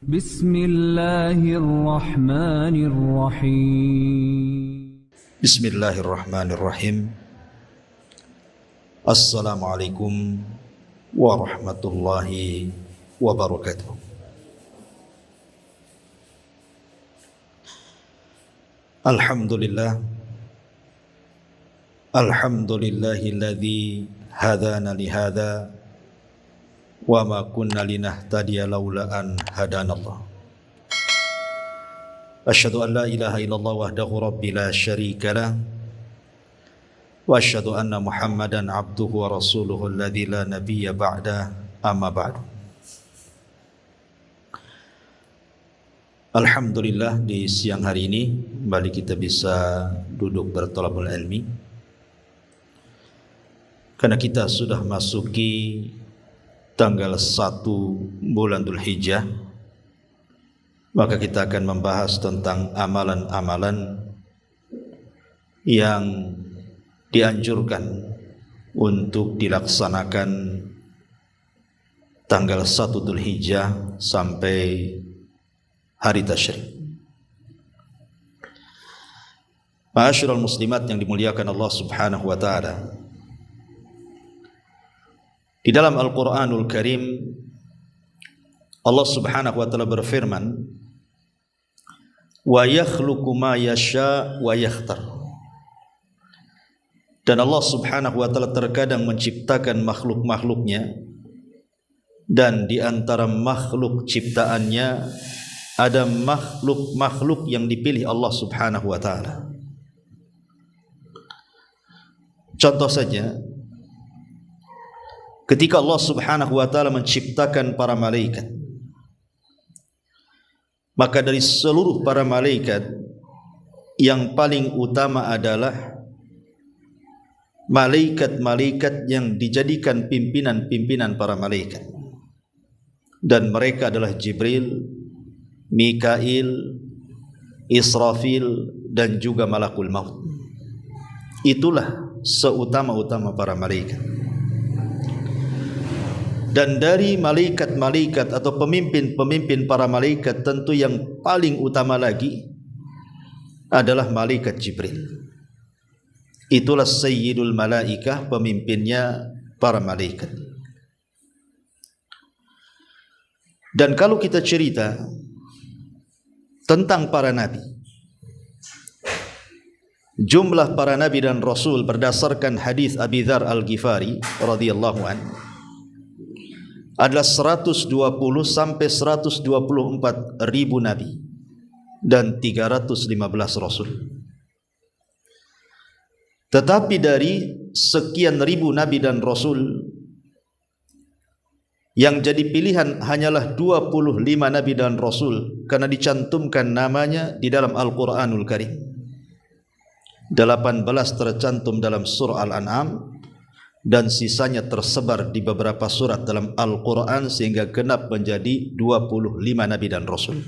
Bismillahirrahmanirrahim. Bismillahirrahmanirrahim. Assalamualaikum warahmatullahi wabarakatuh. Alhamdulillah. Alhamdulillahilladzi hadana lihada wa ma kunna linahtadiya laula an hadanallah. Asyhadu an la ilaha illallah wahdahu rabbi la syarika lah wa asyhadu anna Muhammadan abduhu wa rasuluhu alladzi la nabiyya ba'da, amma ba'du. Alhamdulillah, di siang hari ini kembali kita bisa duduk berthalabul ilmi, karena kita sudah masuki tanggal 1 bulan Dzulhijjah. Maka kita akan membahas tentang amalan-amalan yang dianjurkan untuk dilaksanakan tanggal 1 Dzulhijjah sampai hari tasyrik. Ma'asyiral muslimat yang dimuliakan Allah Subhanahu wa taala, di dalam Al-Quranul Karim Allah Subhanahu wa taala berfirman, wa yakhluqu ma yasha wa yakhtar. Dan Allah Subhanahu wa taala terkadang menciptakan makhluk-makhluknya, dan di antara makhluk ciptaannya ada makhluk-makhluk yang dipilih Allah Subhanahu wa taala. Contoh saja, ketika Allah Subhanahu wa taala menciptakan para malaikat, maka dari seluruh para malaikat yang paling utama adalah malaikat-malaikat yang dijadikan pimpinan-pimpinan para malaikat, dan mereka adalah Jibril, Mikail, Israfil, dan juga Malakul Maut. Itulah seutama-utama para malaikat. Dan dari malaikat-malaikat atau pemimpin-pemimpin para malaikat, tentu yang paling utama lagi adalah malaikat Jibril. Itulah sayyidul malaikah, pemimpinnya para malaikat. Dan kalau kita cerita tentang para nabi, jumlah para nabi dan rasul berdasarkan hadis Abi Dzar Al-Ghifari radhiyallahu anhu adalah 120 sampai 124 ribu nabi dan 315 rasul. Tetapi dari sekian ribu nabi dan rasul, yang jadi pilihan hanyalah 25 nabi dan rasul, karena dicantumkan namanya di dalam Al-Quranul Karim. 18 tercantum dalam surah Al-An'am, dan sisanya tersebar di beberapa surat dalam Al-Quran, sehingga genap menjadi 25 nabi dan rasul.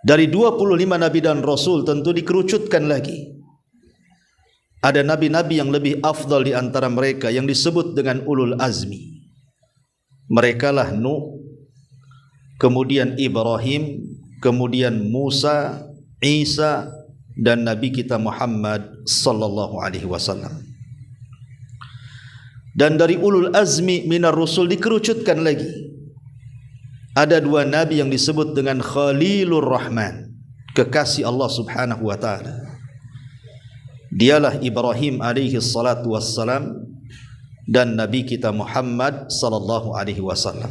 Dari 25 nabi dan rasul tentu dikerucutkan lagi. Ada nabi-nabi yang lebih afdal di antara mereka yang disebut dengan ulul azmi. Mereka lah Nuh, kemudian Ibrahim, kemudian Musa, Isa, dan Nabi kita Muhammad sallallahu alaihi wasallam. Dan dari ulul azmi minar rusul dikerucutkan lagi. Ada 2 nabi yang disebut dengan Khalilur Rahman, kekasih Allah Subhanahu wa taala. Dialah Ibrahim alaihi salatu wassalam dan Nabi kita Muhammad sallallahu alaihi wasallam.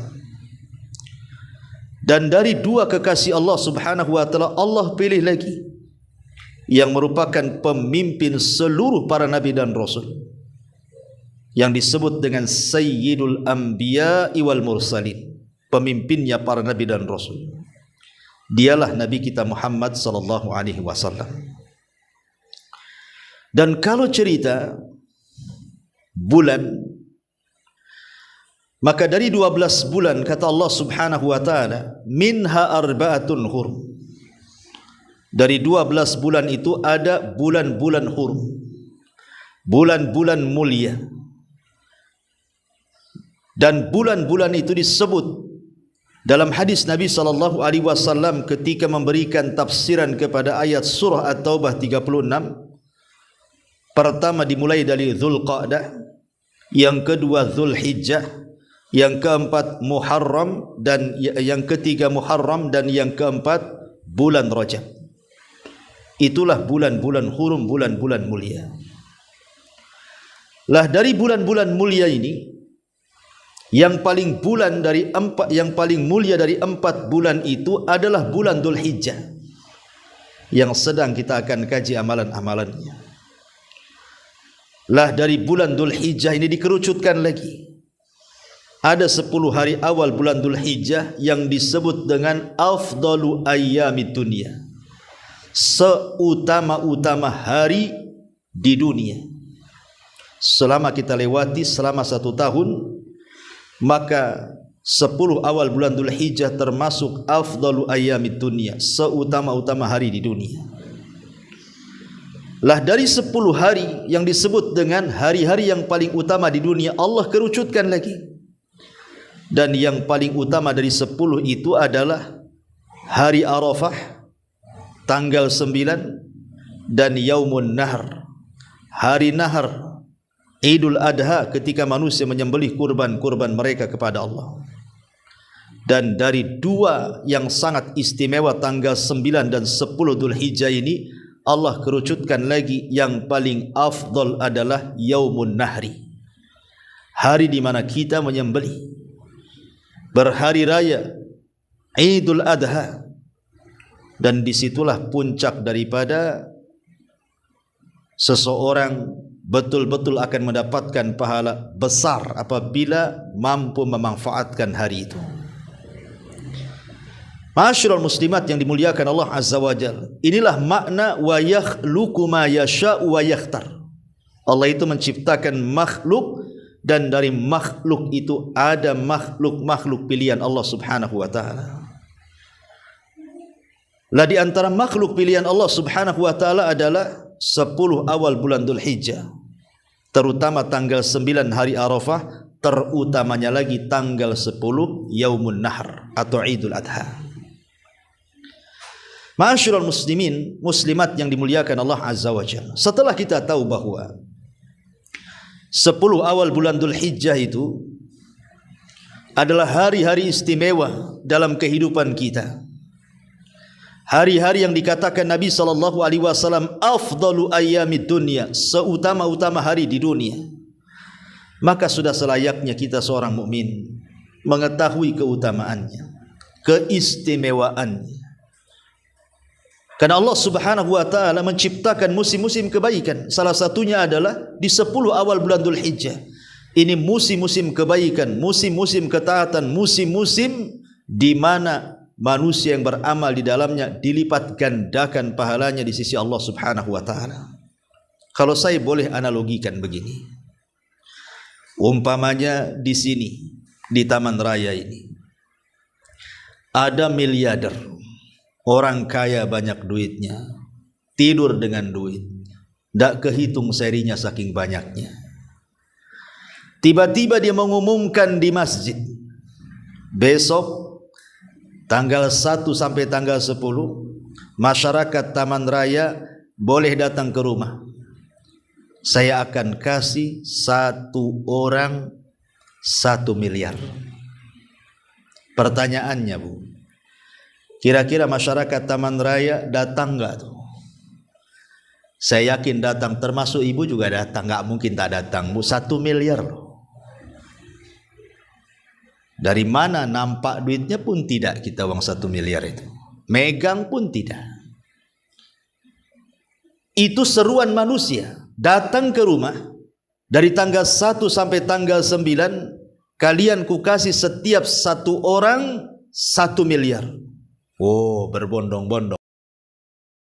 Dan dari 2 kekasih Allah Subhanahu wa taala, Allah pilih lagi yang merupakan pemimpin seluruh para nabi dan rasul, yang disebut dengan Sayyidul Anbiya wal Mursalin, pemimpinnya para nabi dan rasul. Dialah Nabi kita Muhammad sallallahu alaihi wasallam. Dan kalau cerita bulan, maka dari 12 bulan kata Allah Subhanahu wa taala, minha arba'atun hurum. Dari 12 bulan itu ada bulan-bulan hurum, bulan-bulan mulia. Dan bulan-bulan itu disebut Dalam hadis Nabi SAW ketika memberikan tafsiran kepada ayat surah At-Taubah 36, pertama dimulai dari Dzulqa'dah, yang kedua Dzulhijjah, yang keempat Muharram, dan yang ketiga Muharram, dan yang keempat bulan Rajab. Itulah bulan-bulan hurum, bulan-bulan mulia. Lah dari bulan-bulan mulia ini, yang paling mulia dari 4 bulan itu adalah bulan Dzulhijjah, yang sedang kita akan kaji amalan-amalannya. Lah dari bulan Dzulhijjah ini dikerucutkan lagi. Ada 10 hari awal bulan Dzulhijjah yang disebut dengan afdalu ayyamid dunya, seutama-utama hari di dunia. Selama kita lewati selama 1 tahun, maka 10 awal bulan Dzulhijjah termasuk afdalu ayyamid dunya, seutama-utama hari di dunia. Lah dari 10 hari yang disebut dengan hari-hari yang paling utama di dunia, Allah kerucutkan lagi. Dan yang paling utama dari 10 itu adalah hari Arafah tanggal 9 dan Yaumun Nahr, hari Nahar, Idul Adha, ketika manusia menyembelih kurban-kurban mereka kepada Allah. Dan dari 2 yang sangat istimewa tanggal 9 dan 10 Dzulhijjah ini, Allah kerucutkan lagi yang paling afdal adalah Yaumun Nahri, hari di mana kita menyembelih, berhari raya Idul Adha. Dan disitulah puncak daripada seseorang betul-betul akan mendapatkan pahala besar apabila mampu memanfaatkan hari itu. Ma'asyiral muslimat yang dimuliakan Allah Azza wa Jalla, inilah makna wa yakhluqu ma yasha'u wa yakhtar. Allah itu menciptakan makhluk, dan dari makhluk itu ada makhluk-makhluk pilihan Allah Subhanahu wa taala. Lah di antara makhluk pilihan Allah Subhanahu wa taala adalah 10 awal bulan Dzulhijjah, terutama tanggal 9 hari Arafah, terutamanya lagi tanggal 10 Yaumun Nahr atau Idul Adha. Ma'asyiral muslimin, muslimat yang dimuliakan Allah Azza wa Jalla, setelah kita tahu bahwa 10 awal bulan Dzulhijjah itu adalah hari-hari istimewa dalam kehidupan kita, hari-hari yang dikatakan Nabi SAW afdalu ayyamid dunya, seutama-utama hari di dunia, maka sudah selayaknya kita seorang mukmin mengetahui keutamaannya, keistimewaannya. Karena Allah Subhanahu wa taala menciptakan musim-musim kebaikan. Salah satunya adalah di 10 awal bulan Dzulhijjah. Ini musim-musim kebaikan, musim-musim ketaatan, musim-musim di mana manusia yang beramal di dalamnya dilipat gandakan pahalanya di sisi Allah Subhanahu wa taala. Kalau saya boleh analogikan begini, umpamanya di sini, di Taman Raya ini, ada miliarder, orang kaya banyak duitnya, tidur dengan duit, tidak kehitung serinya saking banyaknya. Tiba-tiba dia mengumumkan di masjid, besok tanggal 1 sampai tanggal 10 masyarakat Taman Raya boleh datang ke rumah. Saya akan kasih 1 orang 1 miliar. Pertanyaannya, Bu, kira-kira masyarakat Taman Raya datang enggak tuh? Saya yakin datang, termasuk ibu juga datang, enggak mungkin tak datang, Bu. 1 miliar loh. Dari mana nampak duitnya pun tidak kita, uang 1 miliar itu. Megang pun tidak. Itu seruan manusia datang ke rumah dari tanggal 1 sampai tanggal 9, kalian kukasih setiap 1 orang 1 miliar. Oh, berbondong-bondong.